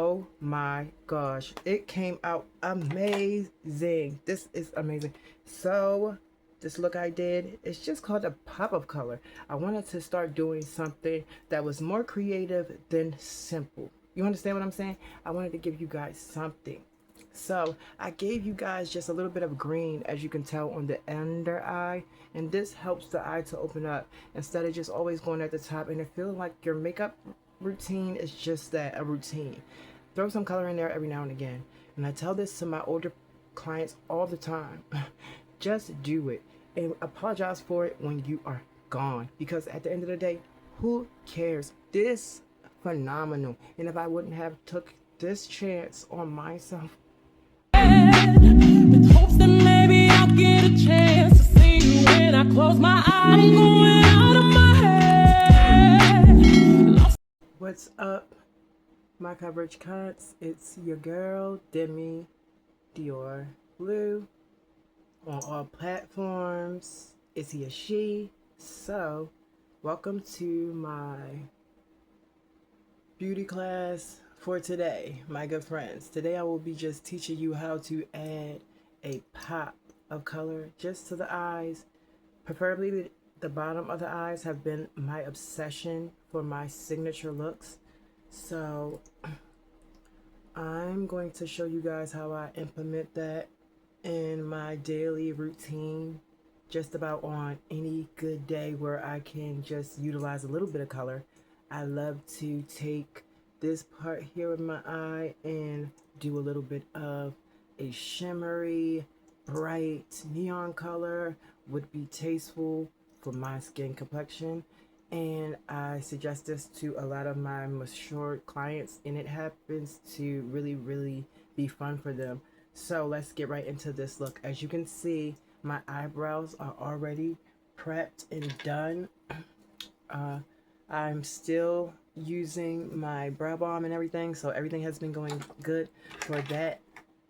Oh my gosh, it came out amazing. This is amazing. So this look I did, it's just called a pop-up color. I wanted to start doing something that was more creative than simple. You understand what I'm saying? I wanted to give you guys something. So I gave you guys just a little bit of green, as you can tell, on the under eye, and this helps the eye to open up instead of just always going at the top and it feels like your makeup routine is just that, a routine. Throw some color in there every now and again. And I tell this to my older clients all the time. Just do it and apologize for it when you are gone, because at the end of the day, who cares? This phenomenal. And if I wouldn't have took this chance on myself, with hopes that maybe I'll get a chance to see you when I close my eyes. I'm going out of my head. What's up, my coverage cunts? It's your girl Demi Dior Blue on all platforms. Is he a she? So welcome to my beauty class for today, my good friends. Today I will be just teaching you how to add a pop of color just to the eyes. Preferably the bottom of the eyes have been my obsession for my signature looks. So I'm going to show you guys how I implement that in my daily routine, just about on any good day where I can just utilize a little bit of color. I love to take this part here of my eye and do a little bit of a shimmery, bright neon color. Would be tasteful for my skin complexion. And I suggest this to a lot of my mature clients, and it happens to really be fun for them. So let's get right into this look. As you can see, my eyebrows are already prepped and done. I'm still using my brow balm and everything, so everything has been going good for that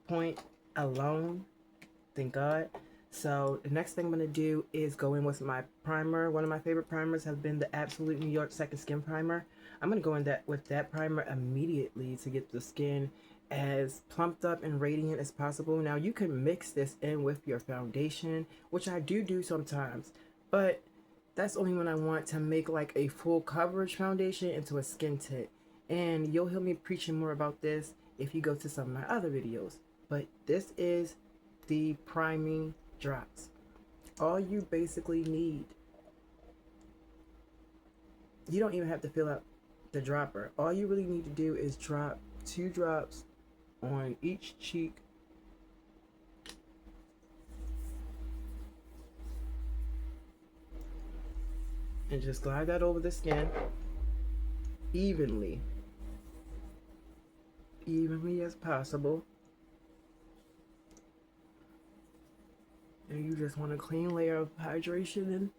point alone. Thank God. So the next thing I'm going to do is go in with my primer. One of my favorite primers have been the Absolute New York Second Skin Primer. I'm going to go in with that primer immediately to get the skin as plumped up and radiant as possible. Now you can mix this in with your foundation, which I do sometimes, but that's only when I want to make like a full coverage foundation into a skin tint. And you'll hear me preaching more about this if you go to some of my other videos. But this is the priming drops. All you basically need, you don't even have to fill up the dropper. All you really need to do is drop 2 drops on each cheek. And just glide that over the skin evenly as possible. And you just want a clean layer of hydration and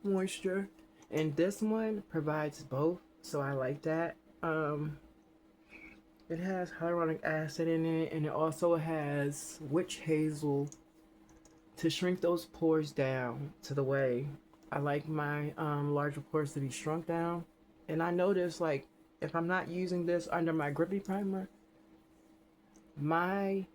moisture. And this one provides both, so I like that. It has hyaluronic acid in it, and it also has witch hazel to shrink those pores down to the way I like my larger pores to be shrunk down. And I notice, like, if I'm not using this under my grippy primer, my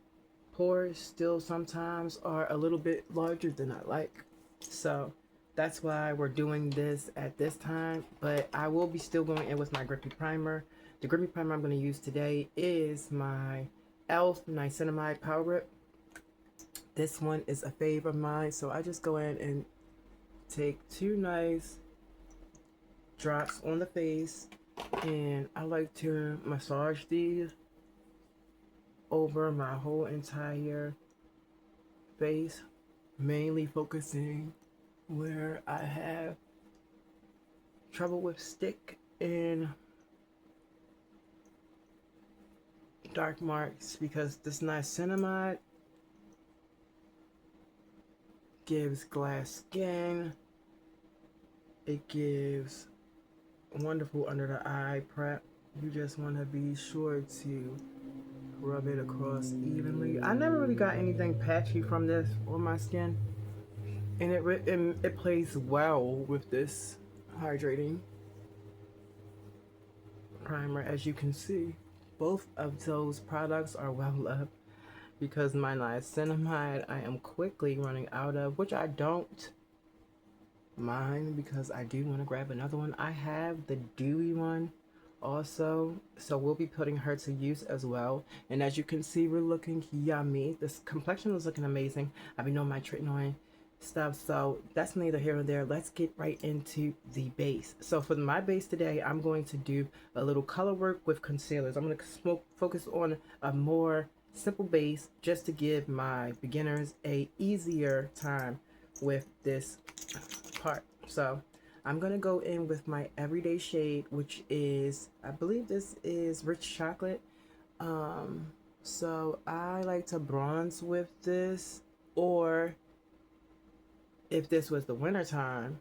pores still sometimes are a little bit larger than I like. So that's why we're doing this at this time, but I will be still going in with my grippy primer. The grippy primer I'm going to use today is my e.l.f. Niacinamide Power Grip. This one is a fave of mine, so I just go in and take 2 nice drops on the face, and I like to massage these over my whole entire face, mainly focusing where I have trouble with stick and dark marks, because this niacinamide gives glass skin. It gives wonderful under the eye prep. You just want to be sure to rub it across evenly. I never really got anything patchy from this on my skin, and it plays well with this hydrating primer, as you can see. Both of those products are well loved because my niacinamide I am quickly running out of, which I don't mind because I do want to grab another one. I have the dewy one also, so we'll be putting her to use as well. And as you can see, we're looking yummy. This complexion is looking amazing. I've been on my tretinoin stuff, so that's neither here nor there. Let's get right into the base. So for my base today, I'm going to do a little color work with concealers. I'm going to focus on a more simple base just to give my beginners a easier time with this part. So I'm gonna go in with my everyday shade, which is, I believe this is Rich Chocolate. So I like to bronze with this, or if this was the winter time,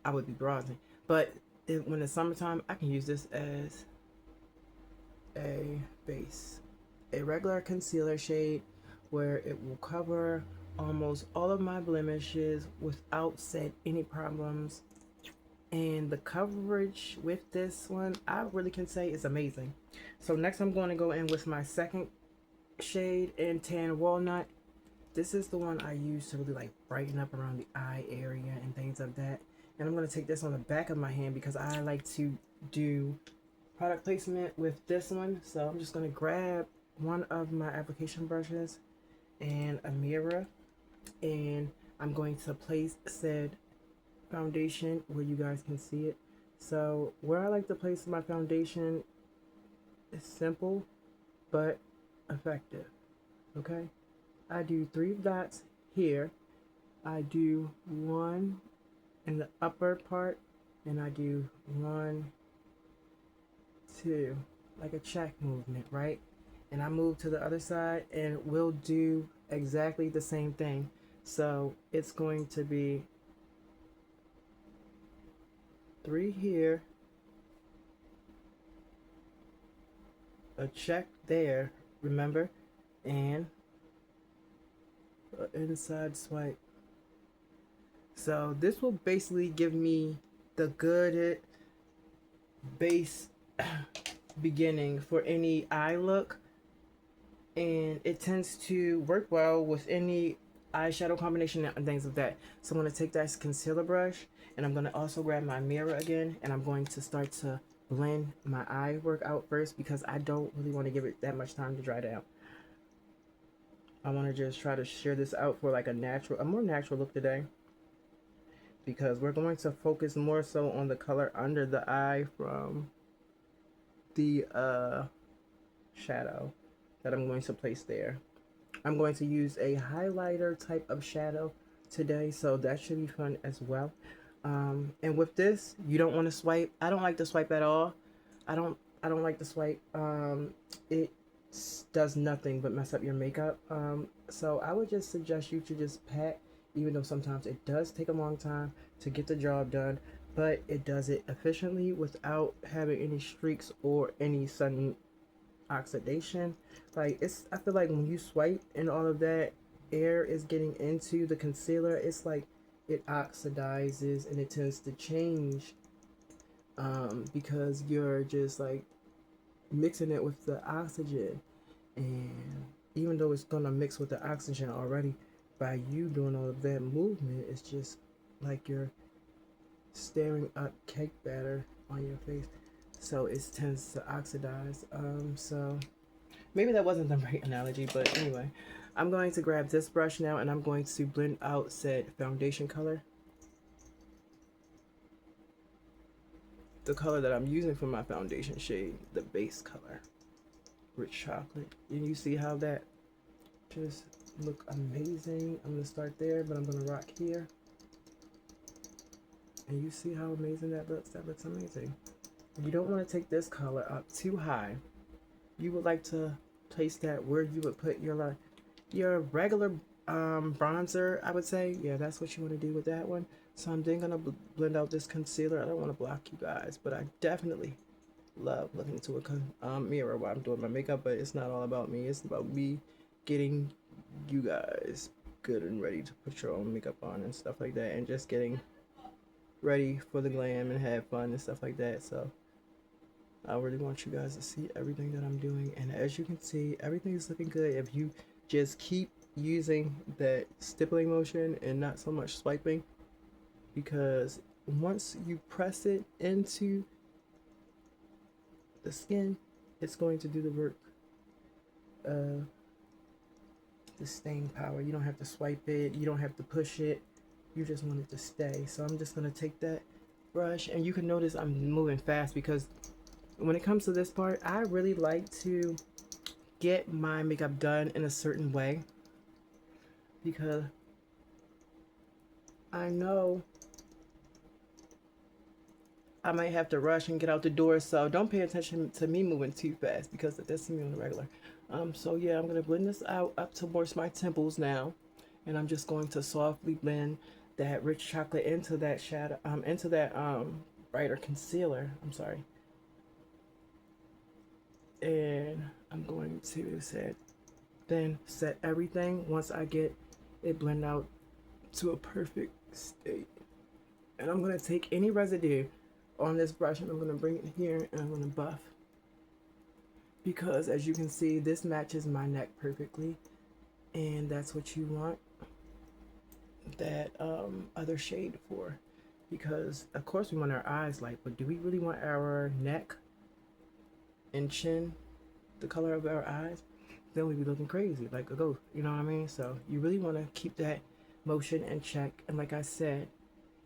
I would be bronzing. But when it's summertime, I can use this as a base, a regular concealer shade where it will cover almost all of my blemishes without set any problems. And the coverage with this one, I really can say is amazing. So next I'm going to go in with my second shade in Tan Walnut. This is the one I use to really like brighten up around the eye area and things of that. And I'm going to take this on the back of my hand because I like to do product placement with this one. So I'm just going to grab one of my application brushes and a mirror, and I'm going to place said foundation where you guys can see it. So where I like to place my foundation is simple but effective. Okay, I do 3 dots here, I do 1 in the upper part, and I do 1, 2, like a check movement, right? And I move to the other side and we'll do exactly the same thing. So it's going to be 3 here, a check there, remember, and an inside swipe. So this will basically give me the good base beginning for any eye look, and it tends to work well with any eyeshadow combination and things like that. So I'm going to take that concealer brush, and I'm going to also grab my mirror again, and I'm going to start to blend my eye work out first because I don't really want to give it that much time to dry down. I want to just try to share this out for like a more natural look today, because we're going to focus more so on the color under the eye from the shadow that I'm going to place there. I'm going to use a highlighter type of shadow today, so that should be fun as well. And with this, you don't want to swipe. I don't like to swipe at all. I don't like to swipe. It does nothing but mess up your makeup. So I would just suggest you to just pat, even though sometimes it does take a long time to get the job done, but it does it efficiently without having any streaks or any sudden oxidation. Like, it's, I feel like when you swipe and all of that air is getting into the concealer, it's like it oxidizes and it tends to change, because you're just like mixing it with the oxygen. And even though it's gonna mix with the oxygen already, by you doing all of that movement, it's just like you're staring up cake batter on your face, so it tends to oxidize. So maybe that wasn't the right analogy, but anyway, I'm going to grab this brush now, and I'm going to blend out said foundation color, the color that I'm using for my foundation shade, the base color, Rich Chocolate. And you see how that just look amazing. I'm gonna start there, but I'm gonna rock here, and you see how amazing that looks. That looks amazing. You don't want to take this color up too high. You would like to place that where you would put your regular bronzer, I would say. Yeah, that's what you want to do with that one. So I'm then gonna blend out this concealer. I don't want to block you guys, but I definitely love looking into a mirror while I'm doing my makeup. But it's not all about me. It's about me getting you guys good and ready to put your own makeup on and stuff like that, and just getting ready for the glam and have fun and stuff like that. So I really want you guys to see everything that I'm doing. And as you can see, everything is looking good. If you just keep using that stippling motion and not so much swiping, because once you press it into the skin, it's going to do the work. The staying power. You don't have to swipe it. You don't have to push it. You just want it to stay. So I'm just going to take that brush, and you can notice I'm moving fast because when it comes to this part, I really like to get my makeup done in a certain way because I know I might have to rush and get out the door, so don't pay attention to me moving too fast because that's me on the regular. So yeah, I'm gonna blend this out up towards my temples now, and I'm just going to softly blend that rich chocolate into that shadow, into that brighter concealer. I'm sorry, and I'm going to set everything once I get it blend out to a perfect state. And I'm gonna take any residue on this brush and I'm gonna bring it here and I'm gonna buff, because as you can see, this matches my neck perfectly, and that's what you want that other shade for, because of course we want our eyes light, but do we really want our neck and chin the color of our eyes? Then we'd be looking crazy like a ghost, you know what I mean? So you really want to keep that motion in check, and like I said,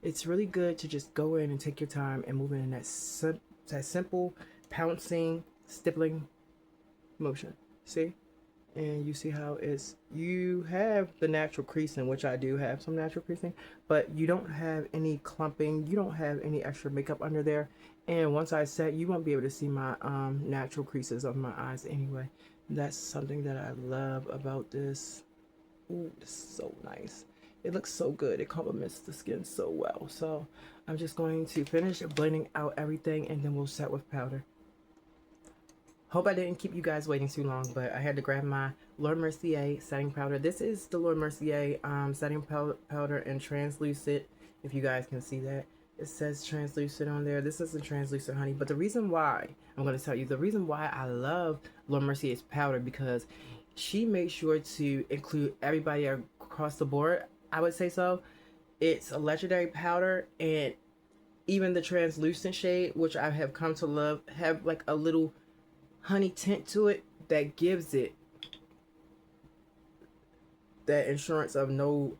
it's really good to just go in and take your time and move in that simple pouncing stippling motion. See? And you see how you have the natural creasing, which I do have some natural creasing, but you don't have any clumping, you don't have any extra makeup under there. And once I set, you won't be able to see my natural creases of my eyes anyway. That's something that I love about this. Ooh, this is so nice. It looks so good. It complements the skin so well. So I'm just going to finish blending out everything and then we'll set with powder. Hope I didn't keep you guys waiting too long, but I had to grab my Laura Mercier setting powder. This is the Laura Mercier setting powder in translucent, if you guys can see that. It says translucent on there. This isn't translucent, honey. But the reason why, I'm going to tell you, the reason why I love Laura Mercier's powder, because she made sure to include everybody across the board. I would say so. It's a legendary powder, and even the translucent shade, which I have come to love, have like a little honey tint to it that gives it that assurance of no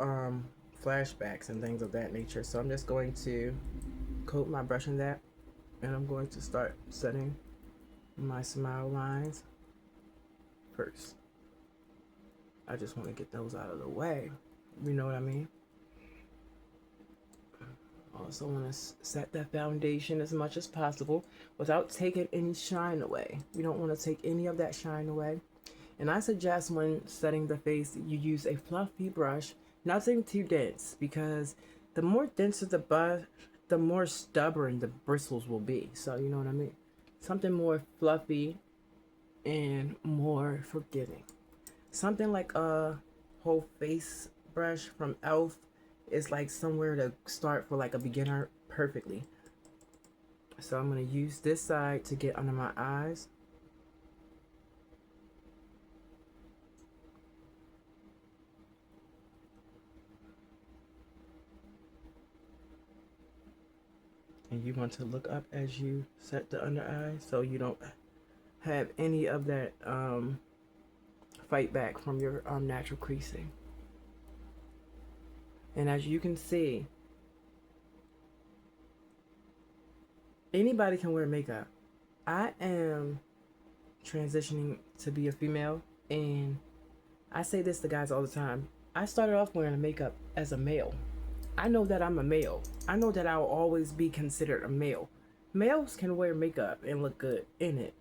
flashbacks and things of that nature. So I'm just going to coat my brush in that, and I'm going to start setting my smile lines first. I just want to get those out of the way. You know what I mean? Also want to set that foundation as much as possible without taking any shine away. You don't want to take any of that shine away. And I suggest when setting the face, you use a fluffy brush, nothing too dense, because the more denser the brush, the more stubborn the bristles will be. So you know what I mean? Something more fluffy and more forgiving. Something like a whole face brush from e.l.f. is like somewhere to start for like a beginner perfectly. So I'm going to use this side to get under my eyes. And you want to look up as you set the under eye so you don't have any of that fight back from your natural creasing. And as you can see, anybody can wear makeup. I am transitioning to be a female, and I say this to guys all the time. I started off wearing makeup as a male. I know that I'm a male. I know that I'll always be considered a male. Males can wear makeup and look good in it.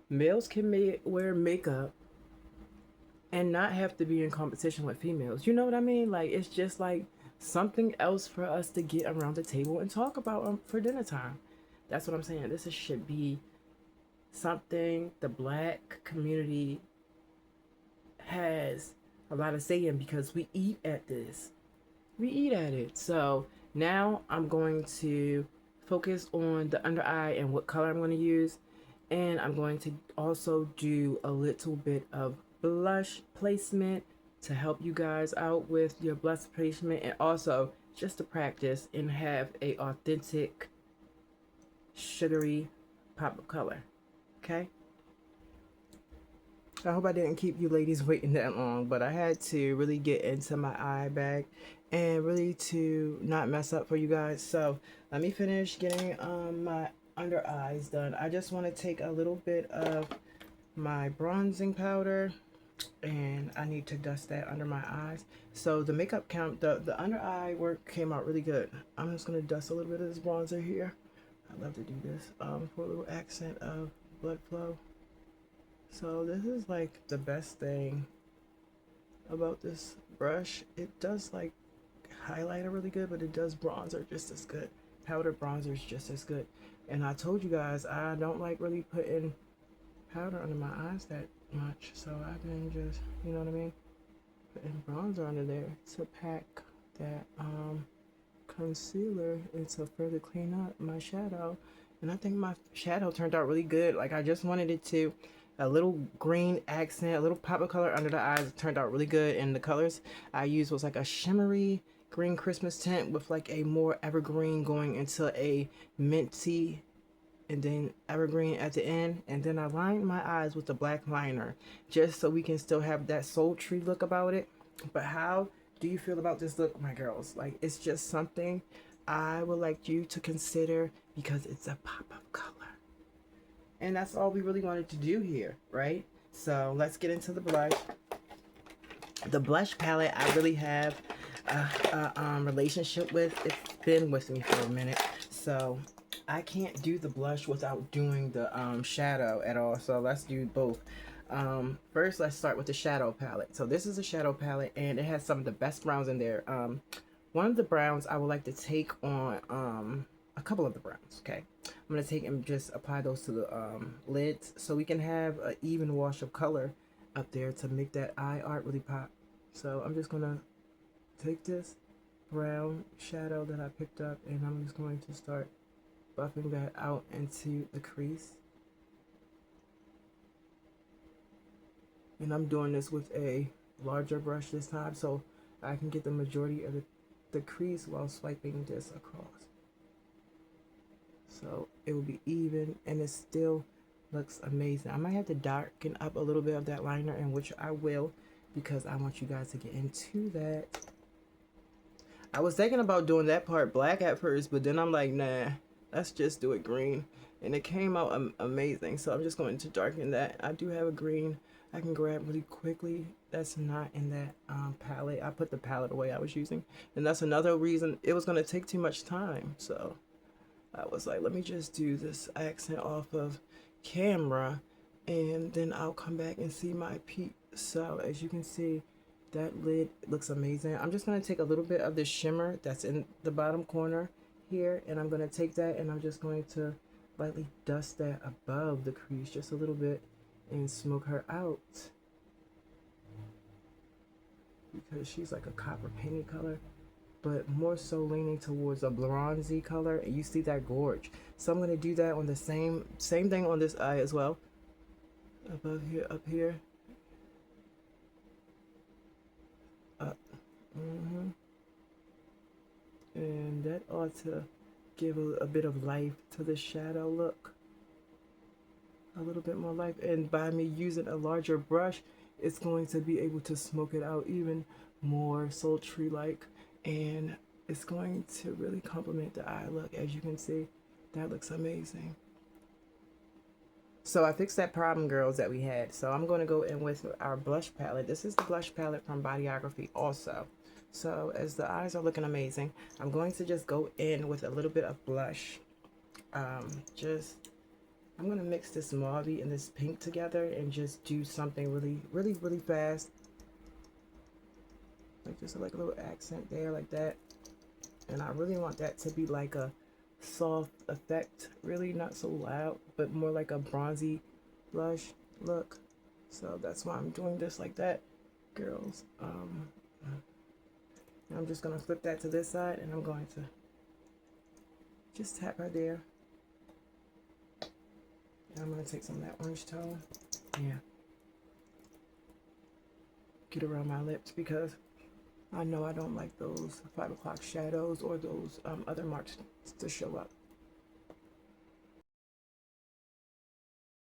Males can wear makeup and not have to be in competition with females. You know what I mean? Like, it's just like something else for us to get around the table and talk about for dinner time. That's what I'm saying. This should be something the black community has a lot of say in, because we eat at this. We eat at it. So now I'm going to focus on the under eye and what color I'm going to use. And I'm going to also do a little bit of blush placement to help you guys out with your blush placement, and also just to practice and have a authentic sugary pop of color. Okay, I hope I didn't keep you ladies waiting that long, but I had to really get into my eye bag and really to not mess up for you guys. So let me finish getting my under eyes done. I just want to take a little bit of my bronzing powder and I need to dust that under my eyes. So the makeup count, the under eye work came out really good. I'm just gonna dust a little bit of this bronzer here. I love to do this for a little accent of blood flow. So this is like the best thing about this brush. It does like highlighter really good, but it does bronzer just as good. Powder bronzer is just as good. And I told you guys I don't like really putting powder under my eyes that much, so I've been just, you know what I mean, putting bronzer under there to pack that concealer and to further clean up my shadow. And I think my shadow turned out really good. Like I just wanted it to a little green accent, a little pop of color under the eyes. It turned out really good, and the colors I used was like a shimmery green Christmas tint with like a more evergreen going into a minty and then evergreen at the end, and then I lined my eyes with the black liner just so we can still have that sultry look about it. But how do you feel about this look, my girls? Like, it's just something I would like you to consider because it's a pop of color, and that's all we really wanted to do here, right? So let's get into the blush. The blush palette I really have a relationship with. It's been with me for a minute, so I can't do the blush without doing the shadow at all. So let's do both. First, let's start with the shadow palette. So this is a shadow palette, and it has some of the best browns in there. One of the browns I would like to take on a couple of the browns. Okay, I'm gonna take and just apply those to the lids so we can have an even wash of color up there to make that eye art really pop. So I'm just gonna take this brown shadow that I picked up, and I'm just going to start buffing that out into the crease. And I'm doing this with a larger brush this time so I can get the majority of the crease while swiping this across. So it will be even, and it still looks amazing. I might have to darken up a little bit of that liner, and which I will, because I want you guys to get into that. I was thinking about doing that part black at first, but then I'm like, nah, let's just do it green. And it came out amazing. So I'm just going to darken that. I do have a green I can grab really quickly. That's not in that palette. I put the palette away I was using. And that's another reason it was going to take too much time. So I was like, let me just do this accent off of camera, and then I'll come back and see my peak. So as you can see, that lid looks amazing. I'm just going to take a little bit of the shimmer that's in the bottom corner here, and I'm going to take that and I'm just going to lightly dust that above the crease just a little bit and smoke her out, because she's like a copper painted color, but more so leaning towards a bronzy color, and you see that gorge. So I'm going to do that on the same thing on this eye as well, above here, up here, up. And that ought to give a bit of life to the shadow look, a little bit more life. And by me using a larger brush, it's going to be able to smoke it out even more sultry like, and it's going to really complement the eye look. As you can see, that looks amazing. So I fixed that problem, girls, that we had. So I'm going to go in with our blush palette. This is the blush palette from Bodyography also. So as the eyes are looking amazing, I'm going to just go in with a little bit of blush. I'm going to mix this mauve and this pink together and just do something really fast. Like just like a little accent there like that. And I really want that to be like a soft effect, really not so loud, but more like a bronzy blush look. So that's why I'm doing this like that, girls. I'm just gonna flip that to this side, and I'm going to just tap her there I'm going to take some of that orange tone. Yeah. Get around my lips because I know I don't like those 5 o'clock shadows or those other marks to show up.